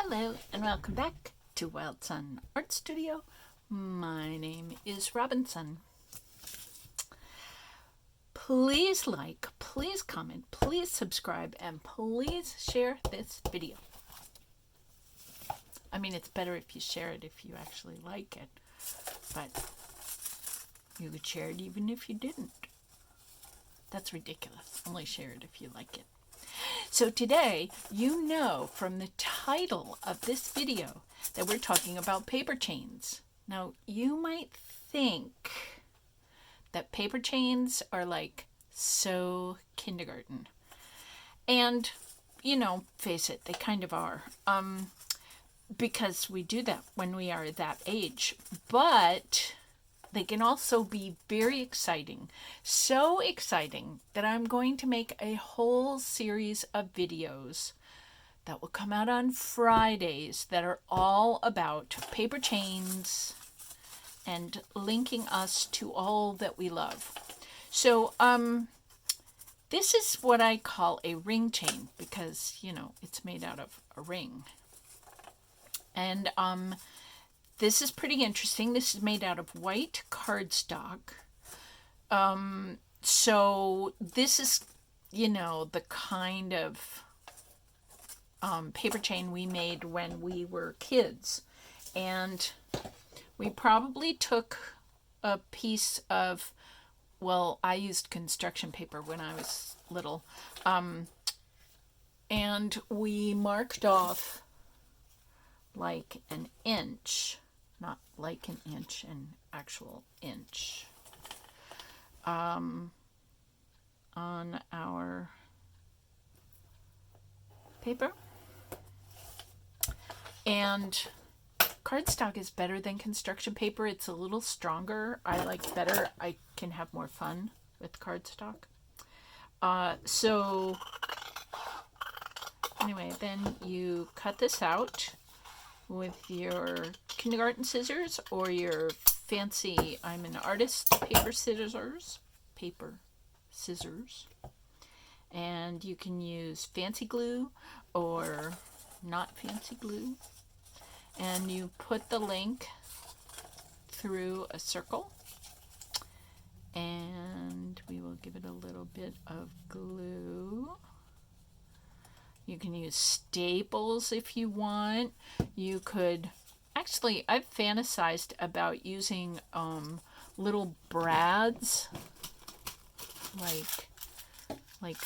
Hello and welcome back to Wild Sun Art Studio. My name is Robinsunne. Please like, please comment, please subscribe, and please share this video. I mean, it's better if you share it if you actually like it, but you could share it even if you didn't. That's ridiculous. Only share it if you like it. So today, you know from the title of this video that we're talking about paper chains. Now, you might think that paper chains are like so kindergarten. And, face it, they kind of are. Because we do that when we are that age. But they can also be very exciting. So exciting that I'm going to make a whole series of videos that will come out on Fridays that are all about paper chains and linking us to all that we love. So, this is what I call a ring chain because, it's made out of a ring. And, this is pretty interesting. This is made out of white cardstock. So this is, the kind of paper chain we made when we were kids. And we probably took a piece of, I used construction paper when I was little. And we marked off like an inch. Not like an inch, an actual inch, on our paper. And cardstock is better than construction paper. It's a little stronger. I like better. I can have more fun with cardstock. So anyway, then you cut this out with your kindergarten scissors or your fancy, I'm an artist, paper scissors. And you can use fancy glue or not fancy glue. And you put the link through a circle. And we will give it a little bit of glue. You can use staples if you want. You could, actually, I've fantasized about using little brads like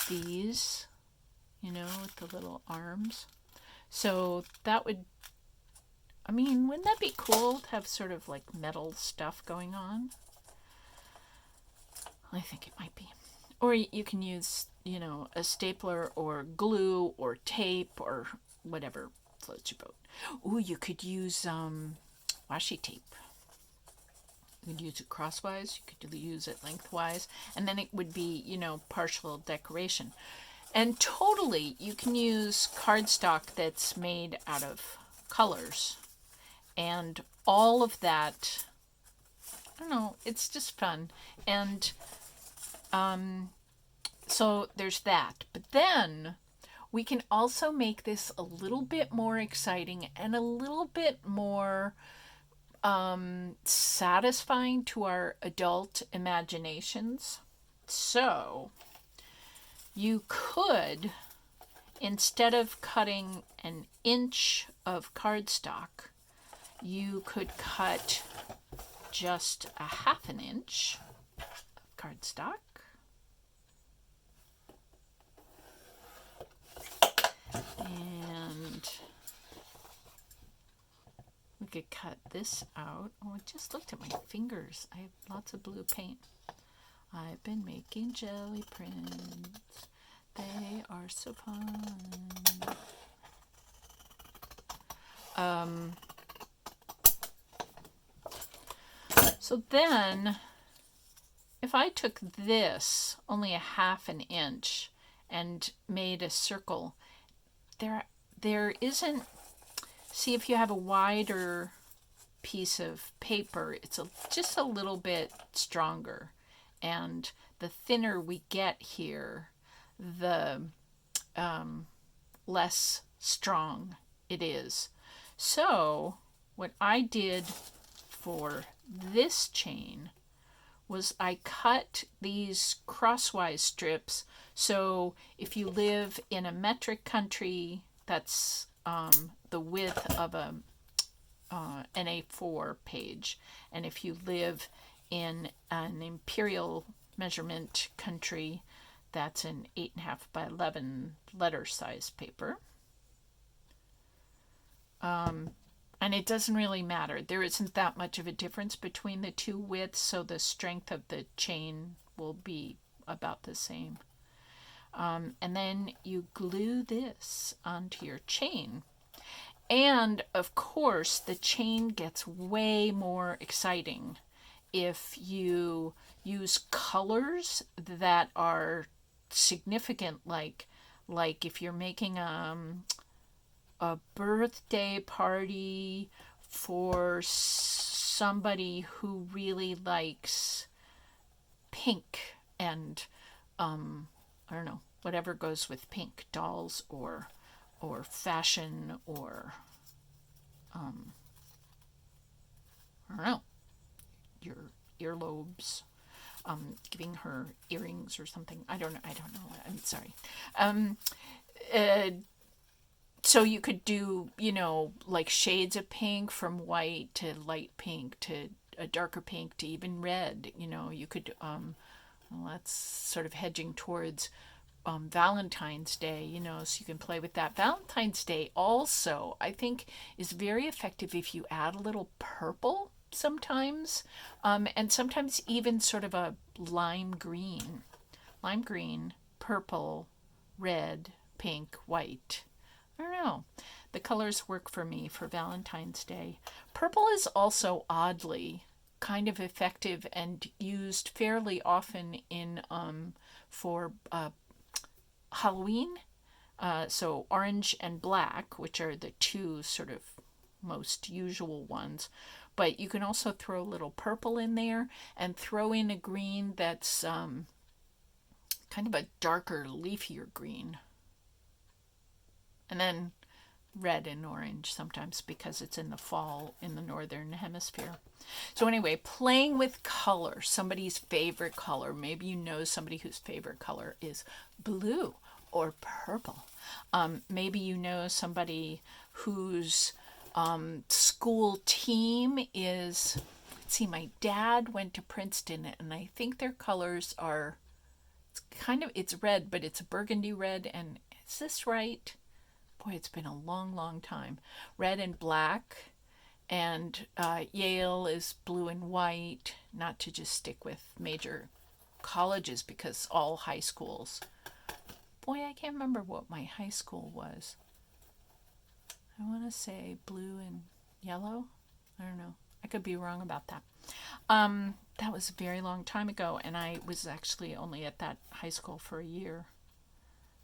these, with the little arms. So that would, wouldn't that be cool to have sort of like metal stuff going on? I think it might be. Or you can use, a stapler or glue or tape or whatever floats your boat. Ooh, you could use washi tape. You could use it crosswise. You could use it lengthwise. And then it would be, partial decoration. And totally, you can use cardstock that's made out of colors. And all of that, I don't know, it's just fun. And so there's that. But then we can also make this a little bit more exciting and a little bit more satisfying to our adult imaginations. So you could, instead of cutting an inch of cardstock, you could cut just a half an inch of cardstock. And we could cut this out. Oh, I just looked at my fingers. I have lots of blue paint. I've been making jelly prints. They are so fun. So then, if I took this, only a half an inch, and made a circle, there isn't, see, if you have a wider piece of paper, it's just a little bit stronger. And the thinner we get here, the less strong it is. So what I did for this chain was I cut these crosswise strips. So if you live in a metric country, that's the width of an A4 page. And if you live in an imperial measurement country, that's an 8.5 by 11 letter size paper. And it doesn't really matter. There isn't that much of a difference between the two widths, so the strength of the chain will be about the same. And then you glue this onto your chain. And of course, the chain gets way more exciting if you use colors that are significant, like if you're making a birthday party for somebody who really likes pink and I don't know, whatever goes with pink, dolls or fashion or I don't know, your earlobes, giving her earrings or something. I don't know. I'm sorry. So you could do, like shades of pink, from white to light pink to a darker pink to even red. You could, well, that's sort of hedging towards Valentine's Day, so you can play with that. Valentine's Day also, I think, is very effective if you add a little purple sometimes, and sometimes even sort of a lime green, purple, red, pink, white. I don't know. The colors work for me for Valentine's Day. Purple is also oddly kind of effective and used fairly often in for Halloween. So orange and black, which are the two sort of most usual ones. But you can also throw a little purple in there and throw in a green that's kind of a darker, leafier green. And then red and orange sometimes because it's in the fall in the northern hemisphere. So anyway, playing with color, somebody's favorite color. Maybe you know somebody whose favorite color is blue or purple. Maybe you know somebody whose school team is, let's see, my dad went to Princeton and I think their colors are, it's red, but it's a burgundy red. And is this right? Boy, it's been a long, long time. Red and black. And Yale is blue and white, not to just stick with major colleges because all high schools. Boy, I can't remember what my high school was. I want to say blue and yellow. I don't know. I could be wrong about that. That was a very long time ago, and I was actually only at that high school for a year.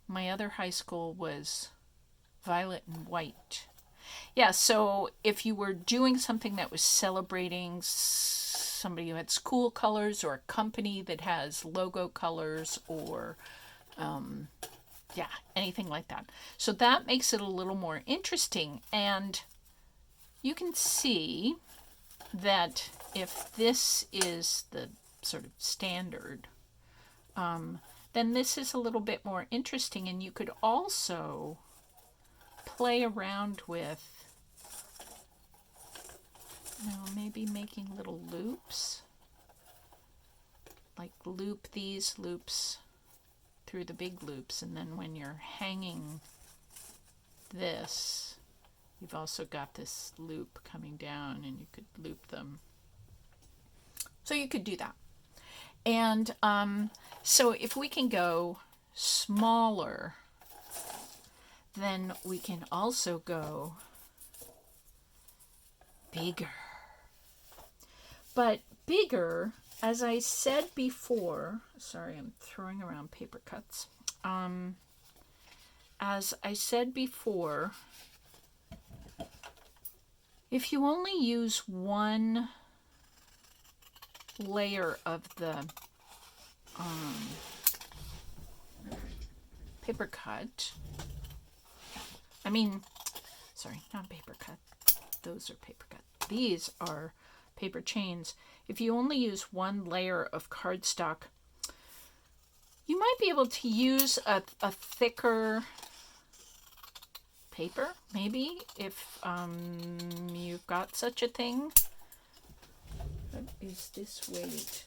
My other high school was violet and white. Yeah, so if you were doing something that was celebrating somebody who had school colors or a company that has logo colors or anything like that. So that makes it a little more interesting. And you can see that if this is the sort of standard, then this is a little bit more interesting. And you could also play around with, maybe making little loops, like loop these loops through the big loops, and then when you're hanging this, you've also got this loop coming down and you could loop them. So you could do that. And so if we can go smaller, then we can also go bigger. But bigger, as I said before, sorry, I'm throwing around paper cuts. As I said before, if you only use one layer of the paper cut, sorry, not paper cut. Those are paper cut. These are paper chains. If you only use one layer of cardstock, you might be able to use a thicker paper, maybe, if you've got such a thing. What is this weight?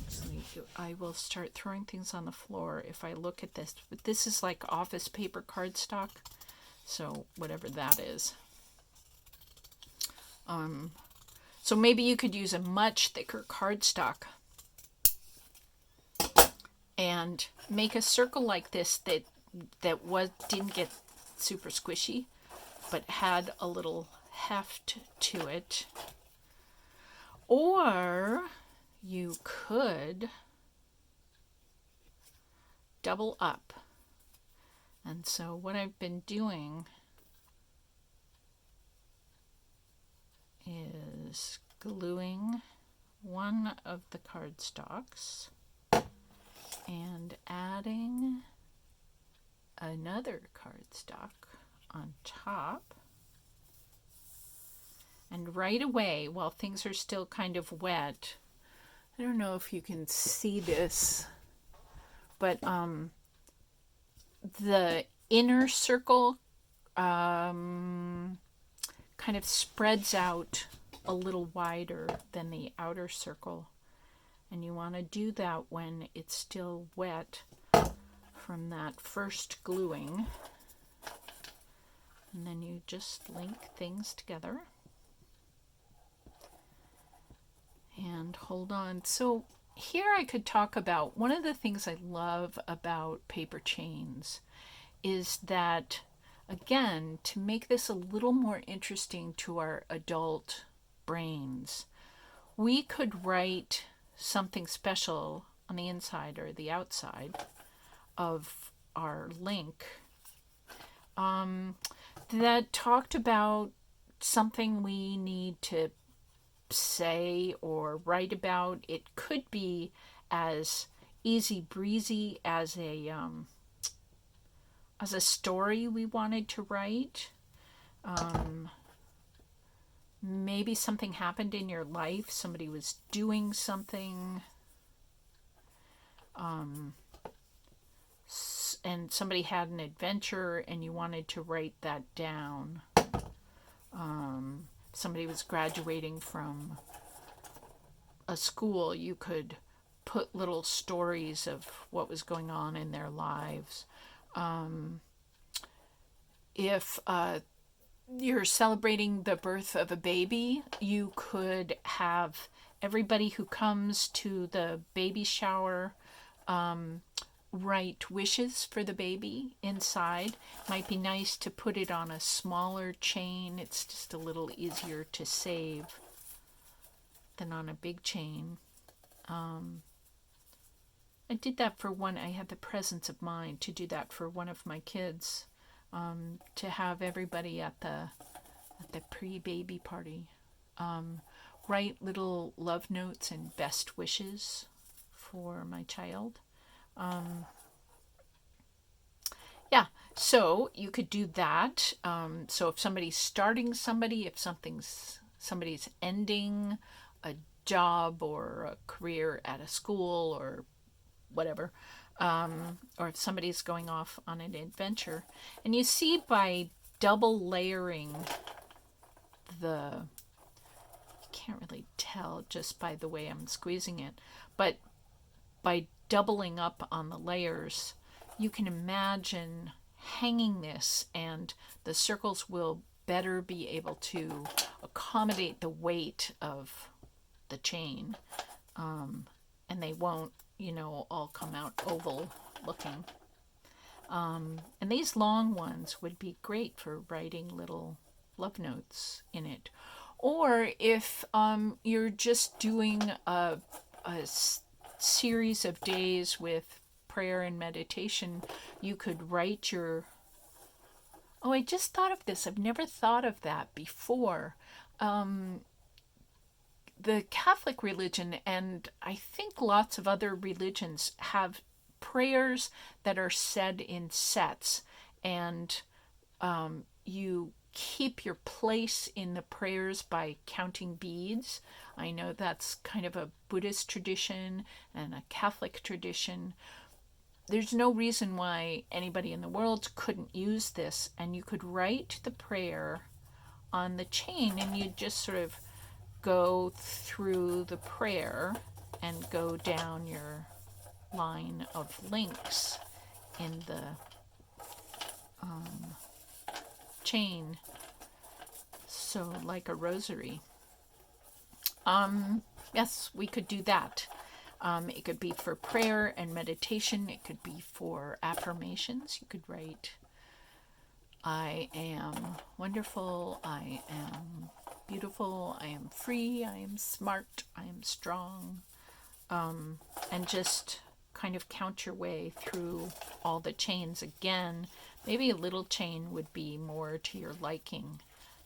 Actually, I will start throwing things on the floor if I look at this. But this is like office paper cardstock, so whatever that is. So maybe you could use a much thicker cardstock and make a circle like this that didn't get super squishy, but had a little heft to it. Or you could double up. And so what I've been doing is gluing one of the cardstocks and adding another cardstock on top. And right away, while things are still kind of wet, I don't know if you can see this, but the inner circle kind of spreads out a little wider than the outer circle. And you want to do that when it's still wet from that first gluing. And then you just link things together. And hold on. So here I could talk about one of the things I love about paper chains is that, again, to make this a little more interesting to our adult brains, we could write something special on the inside or the outside of our link that talked about something we need to say or write about. It could be as easy breezy as a story we wanted to write. Maybe something happened in your life. Somebody was doing something, and somebody had an adventure and you wanted to write that down. Somebody was graduating from a school. You could put little stories of what was going on in their lives. If you're celebrating the birth of a baby, you could have everybody who comes to the baby shower write wishes for the baby inside. Might be nice to put it on a smaller chain. It's just a little easier to save than on a big chain. I did that for one. I had the presence of mind to do that for one of my kids, to have everybody at the pre-baby party write little love notes and best wishes for my child. Yeah, so you could do that. So if somebody's starting somebody, if somebody's ending a job or a career at a school or whatever, or if somebody's going off on an adventure. And you see by double layering you can't really tell just by the way I'm squeezing it, but by doubling up on the layers, you can imagine hanging this, and the circles will better be able to accommodate the weight of the chain, and they won't, all come out oval looking. And these long ones would be great for writing little love notes in it. Or if you're just doing a series of days with prayer and meditation, you could write I just thought of this. I've never thought of that before. The Catholic religion, and I think lots of other religions, have prayers that are said in sets, and You keep your place in the prayers by counting beads. I know that's kind of a Buddhist tradition and a Catholic tradition. There's no reason why anybody in the world couldn't use this, and you could write the prayer on the chain, and you just sort of go through the prayer and go down your line of links in the chain, so like a rosary. Yes, we could do that. It could be for prayer and meditation. It could be for affirmations. You could write, I am wonderful, I am beautiful, I am free, I am smart, I am strong, and just kind of count your way through all the chains again. Maybe a little chain would be more to your liking,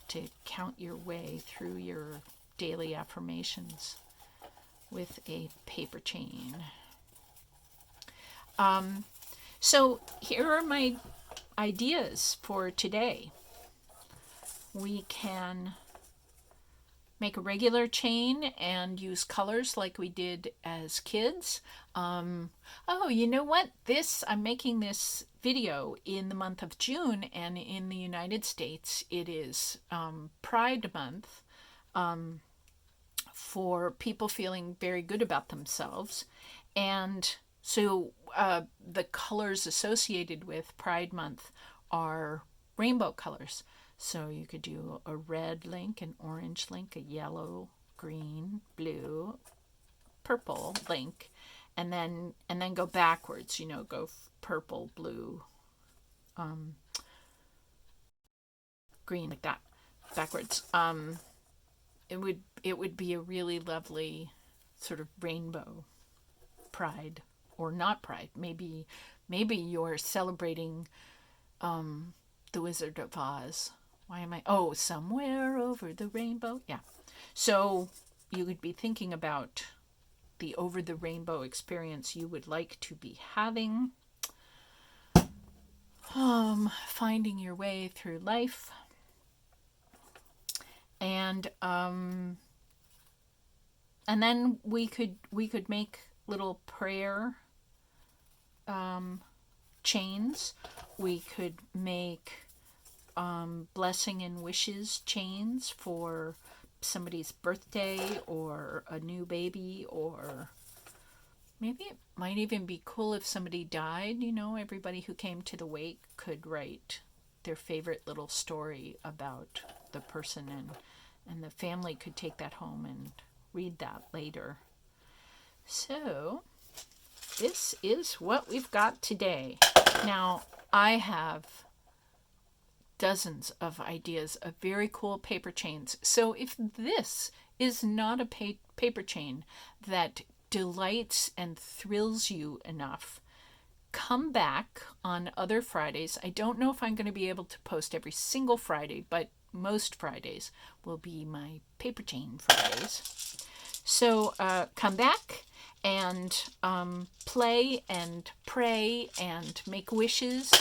to count your way through your daily affirmations with a paper chain. So here are my ideas for today. We can make a regular chain and use colors like we did as kids. Oh, you know what? I'm making this video in the month of June, and in the United States it is Pride Month, for people feeling very good about themselves. And so the colors associated with Pride Month are rainbow colors. So you could do a red link, an orange link, a yellow, green, blue, purple link, and then go backwards, go purple, blue, green, like that, backwards. It would be a really lovely sort of rainbow pride, or not pride. Maybe you're celebrating the Wizard of Oz. Why am I? Oh, somewhere over the rainbow. Yeah. So you would be thinking about the over the rainbow experience you would like to be having. Finding your way through life. And then we could make little prayer chains. We could make blessing and wishes chains for somebody's birthday or a new baby, or maybe it might even be cool if somebody died. Everybody who came to the wake could write their favorite little story about the person, and the family could take that home and read that later. So this is what we've got today. Now, I have dozens of ideas of very cool paper chains. So if this is not a paper chain that delights and thrills you enough, come back on other Fridays. I don't know if I'm going to be able to post every single Friday, but most Fridays will be my paper chain Fridays. So come back and play and pray and make wishes.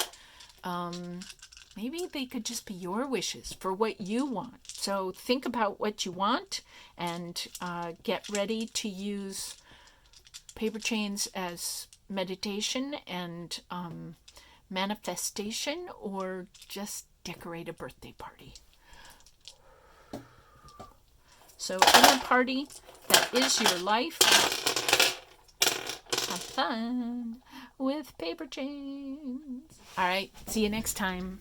Maybe they could just be your wishes for what you want. So think about what you want and get ready to use paper chains as meditation and manifestation, or just decorate a birthday party. So in a party that is your life, have fun with paper chains. All right, see you next time.